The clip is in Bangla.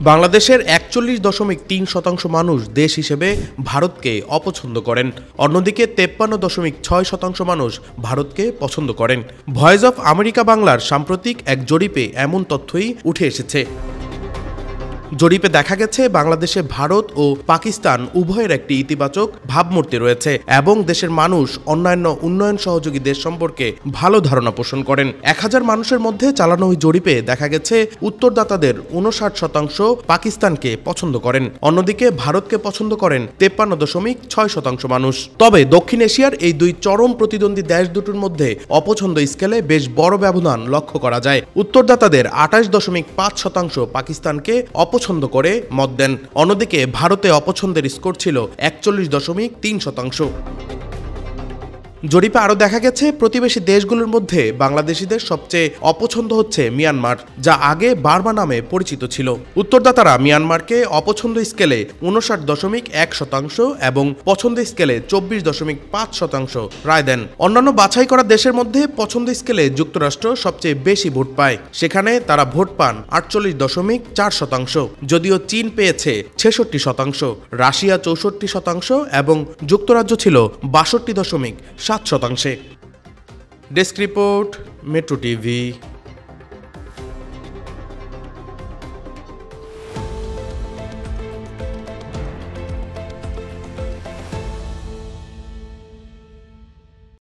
বাংলাদেশের ৪১.৩% মানুষ দেশ হিসেবে ভারতকে অপছন্দ করেন। অন্যদিকে ৫৩.৬% মানুষ ভারতকে পছন্দ করেন। ভয়েস অফ আমেরিকা বাংলার সাম্প্রতিক এক জরিপে এমন তথ্যই উঠে এসেছে। জরিপে দেখা গেছে বাংলাদেশে ভারত ও পাকিস্তান উভয়ের একটি ইতিবাচক ভাবমূর্তি রয়েছে এবং দেশের মানুষ অন্যান্য উন্নয়ন সহযোগী দেশ সম্পর্কে ভালো ধারণা পোষণ করেন। ১,০০০ মানুষের মধ্যে চালানো ওই জরিপে দেখা গেছে উত্তরদাতাদের ৫৯% পাকিস্তানকে পছন্দ করেন, অন্যদিকে ভারতকে পছন্দ করেন ৫৩.৬% মানুষ। তবে দক্ষিণ এশিয়ার এই দুই চরম প্রতিদ্বন্দ্বী দেশ দুটোর মধ্যে অপছন্দ স্কেলে বেশ বড় ব্যবধান লক্ষ্য করা যায়। উত্তরদাতাদের ২৮.৫% পাকিস্তানকে অপছন্দ করে মত দেন, অন্যদিকে ভারতে অপছন্দের স্কোর ছিল ৪১.৩%। জরিপে আরও দেখা গেছে প্রতিবেশী দেশগুলোর মধ্যে বাংলাদেশিদের সবচেয়ে অপছন্দ হচ্ছে মিয়ানমার, যা আগে বার্মা নামে পরিচিত ছিল। উত্তরদাতারা মিয়ানমারকে অপছন্দ স্কেলে ৫৯.১% এবং পছন্দ স্কেলে ২৪.৫% রায় দেন। অন্যান্য বাছাই করা দেশের মধ্যে পছন্দ স্কেলে যুক্তরাষ্ট্র সবচেয়ে বেশি ভোট পায়, সেখানে তারা ভোট পান ৪৮.৪%, যদিও চীন পেয়েছে ৬৬%, রাশিয়া ৬৪% এবং যুক্তরাজ্য ছিল ৬২.৭%। Desk report, metro TV.